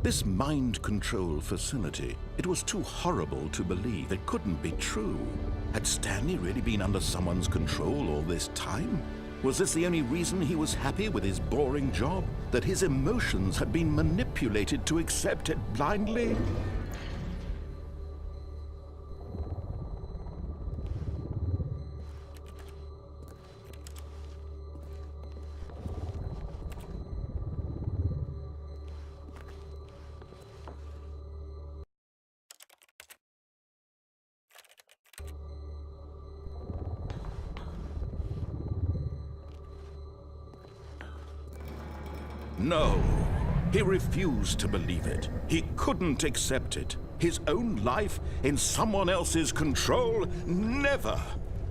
This mind control facility, it was too horrible to believe. It couldn't be true. Had Stanley really been under someone's control all this time? Was this the only reason he was happy with his boring job? That his emotions had been manipulated to accept it blindly? No, he refused to believe it. He couldn't accept it. His own life in someone else's control? Never!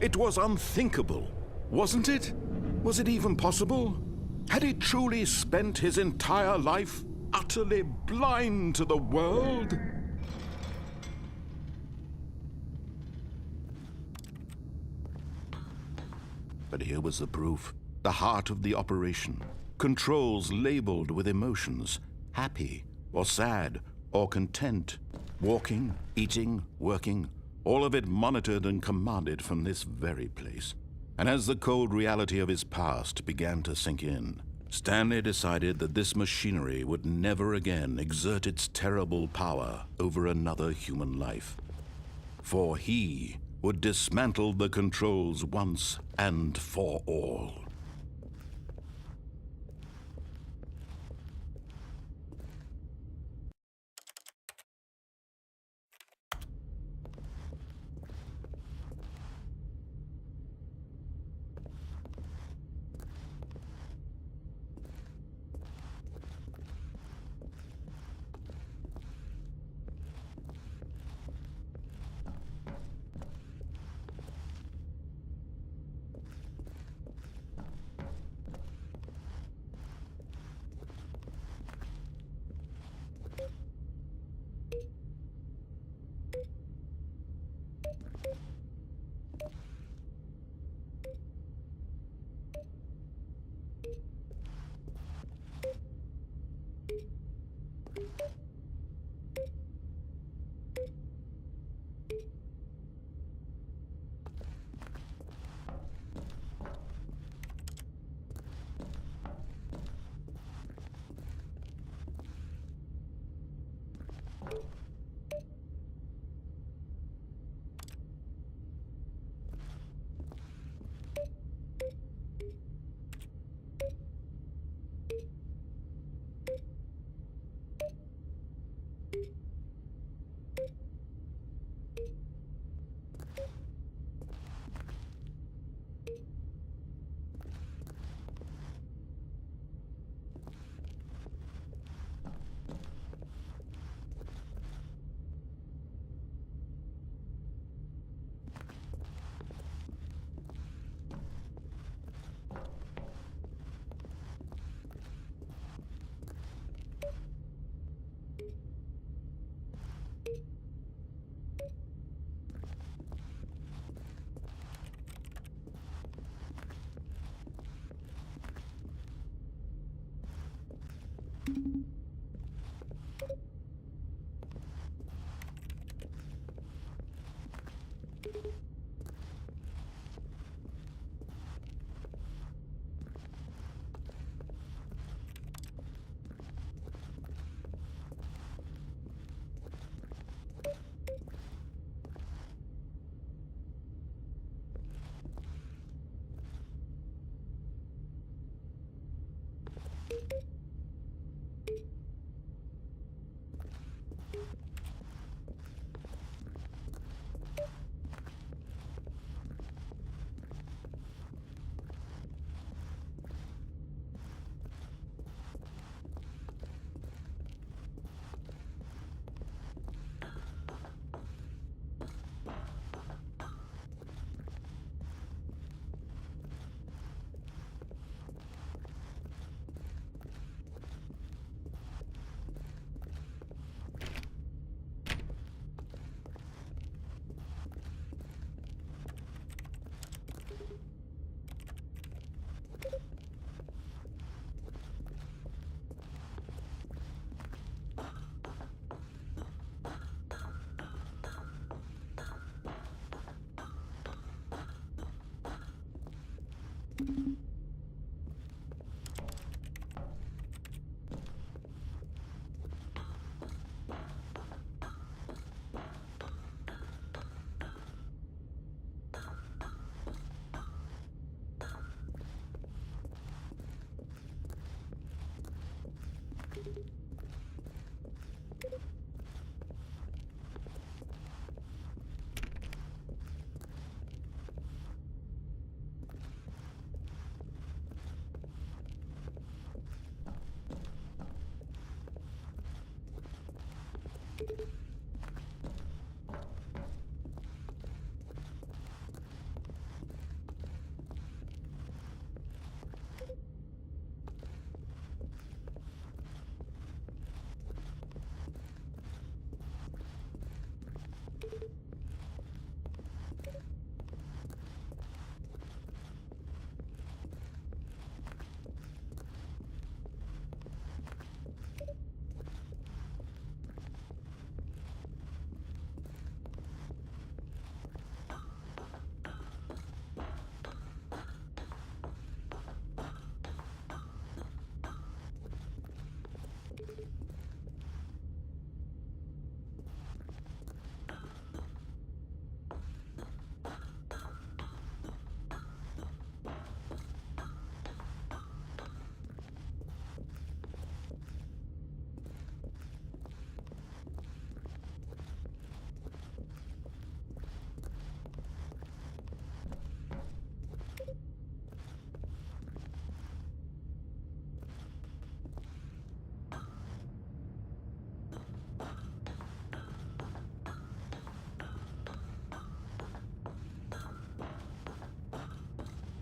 It was unthinkable, wasn't it? Was it even possible? Had he truly spent his entire life utterly blind to the world? But here was the proof, the heart of the operation. Controls labeled with emotions, happy or sad or content, walking, eating, working, all of it monitored and commanded from this very place. And as the cold reality of his past began to sink in, Stanley decided that this machinery would never again exert its terrible power over another human life. For he would dismantle the controls once and for all.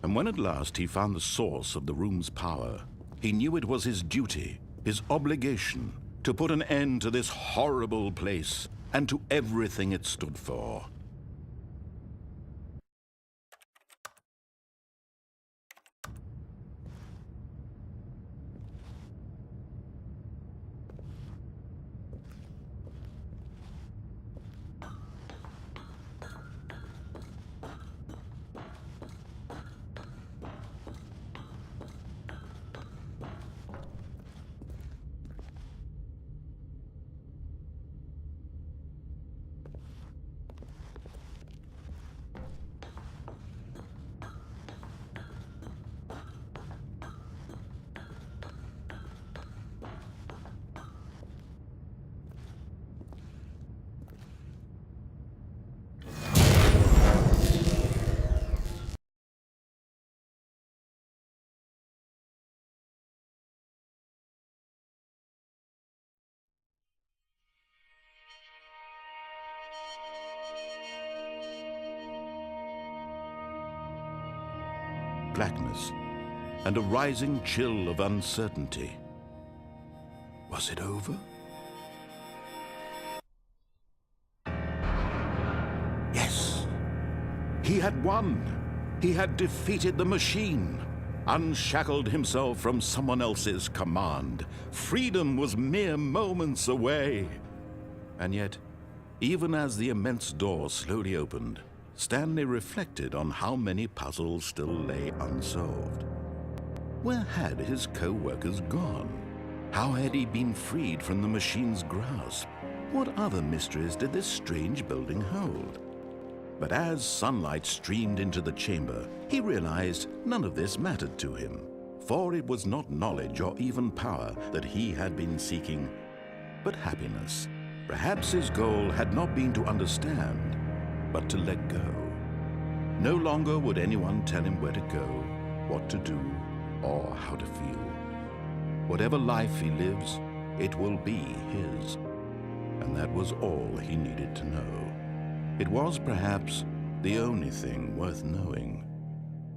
And when at last he found the source of the room's power, he knew it was his duty, his obligation, to put an end to this horrible place and to everything it stood for. Blackness and a rising chill of uncertainty. Was it over? Yes, he had won. He had defeated the machine, unshackled himself from someone else's command. Freedom was mere moments away. And yet, even as the immense door slowly opened, Stanley reflected on how many puzzles still lay unsolved. Where had his co-workers gone? How had he been freed from the machine's grasp? What other mysteries did this strange building hold? But as sunlight streamed into the chamber, he realized none of this mattered to him, for it was not knowledge or even power that he had been seeking, but happiness. Perhaps his goal had not been to understand, but to let go. No longer would anyone tell him where to go, what to do, or how to feel. Whatever life he lives, it will be his. And that was all he needed to know. It was perhaps the only thing worth knowing.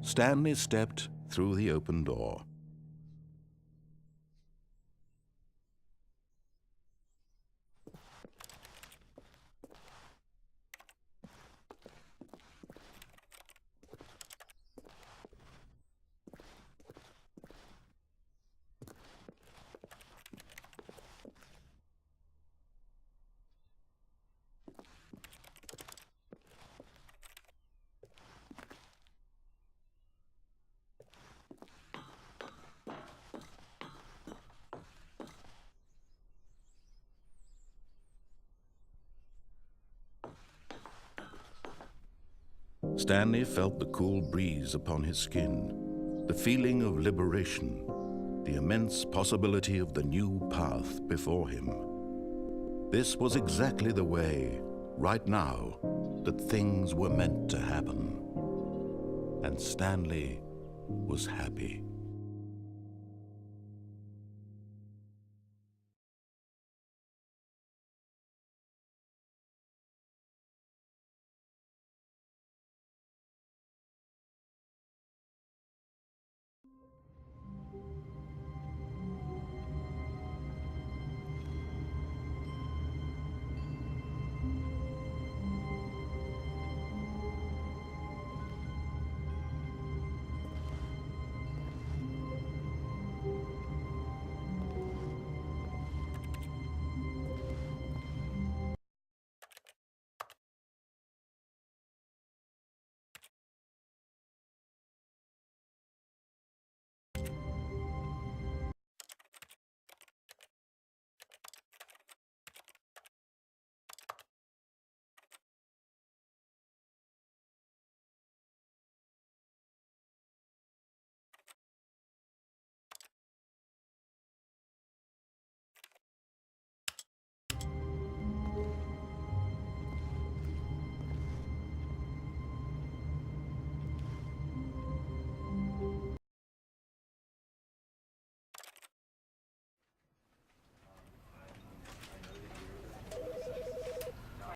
Stanley stepped through the open door. Stanley felt the cool breeze upon his skin, the feeling of liberation, the immense possibility of the new path before him. This was exactly the way, right now, that things were meant to happen. And Stanley was happy.